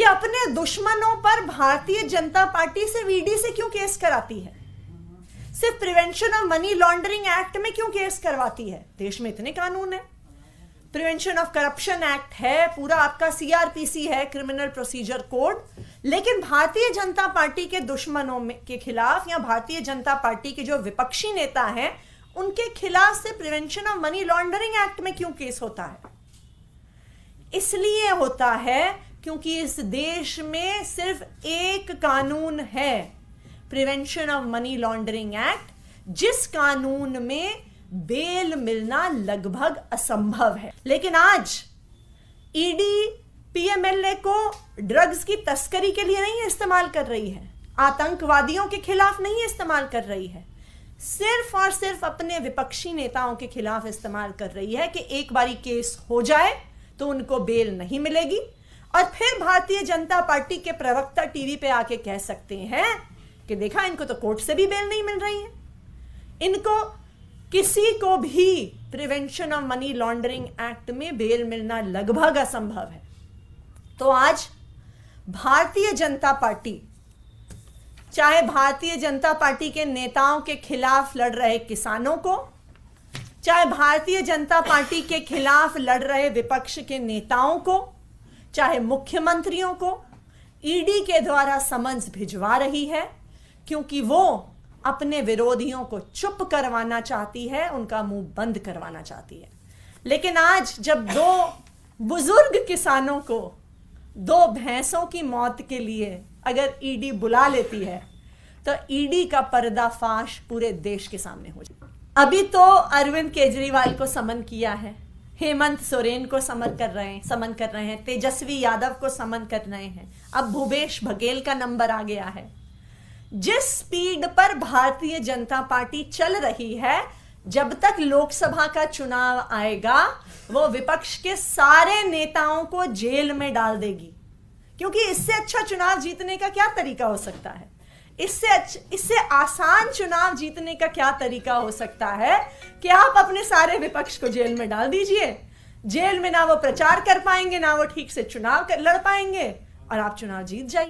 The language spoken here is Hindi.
अपने दुश्मनों पर भारतीय जनता पार्टी सिर्फ ईडी से क्यों केस कराती है, सिर्फ prevention of money laundering act में क्यों केस करवाती है? देश में इतने कानून है, प्रिवेंशन ऑफ करप्शन एक्ट है, पूरा आपका सीआरपीसी है, क्रिमिनल प्रोसीजर कोड, लेकिन भारतीय जनता पार्टी के दुश्मनों के खिलाफ या भारतीय जनता पार्टी के जो विपक्षी नेता हैं उनके खिलाफ से prevention of money laundering act में क्यों केस होता है? इसलिए होता है क्योंकि इस देश में सिर्फ एक कानून है, prevention of money laundering act, जिस कानून में बेल मिलना लगभग असंभव है। लेकिन आज ईडी पीएमएलए को ड्रग्स की तस्करी के लिए नहीं इस्तेमाल कर रही है, आतंकवादियों के खिलाफ नहीं इस्तेमाल कर रही है, सिर्फ और सिर्फ अपने विपक्षी नेताओं के खिलाफ इस्तेमाल कर रही है कि एक बारी केस हो जाए तो उनको बेल नहीं मिलेगी और फिर भारतीय जनता पार्टी के प्रवक्ता टीवी पे आके कह सकते हैं कि देखा, इनको तो कोर्ट से भी बेल नहीं मिल रही है, इनको किसी को भी prevention of money laundering act में बेल मिलना लगभग असंभव है। तो आज भारतीय जनता पार्टी, चाहे भारतीय जनता पार्टी के नेताओं के खिलाफ लड़ रहे किसानों को, चाहे भारतीय जनता पार्टी के खिलाफ लड़ रहे विपक्ष के नेताओं को, चाहे मुख्यमंत्रियों को, ईडी के द्वारा समन्स भिजवा रही है क्योंकि वो अपने विरोधियों को चुप करवाना चाहती है, उनका मुंह बंद करवाना चाहती है। लेकिन आज जब दो बुजुर्ग किसानों को, दो भैंसों की मौत के लिए अगर ईडी बुला लेती है तो ईडी का पर्दाफाश पूरे देश के सामने हो जाए। अभी तो अरविंद केजरीवाल को समन किया है, हेमंत सोरेन को समन कर रहे हैं, तेजस्वी यादव को समन कर रहे हैं, अब भूपेश बघेल का नंबर आ गया है। जिस स्पीड पर भारतीय जनता पार्टी चल रही है, जब तक लोकसभा का चुनाव आएगा वो विपक्ष के सारे नेताओं को जेल में डाल देगी, क्योंकि इससे अच्छा चुनाव जीतने का क्या तरीका हो सकता है? इससे आसान चुनाव जीतने का क्या तरीका हो सकता है कि आप अपने सारे विपक्ष को जेल में डाल दीजिए। जेल में ना वो प्रचार कर पाएंगे, ना वो ठीक से चुनाव लड़ पाएंगे और आप चुनाव जीत जाइए।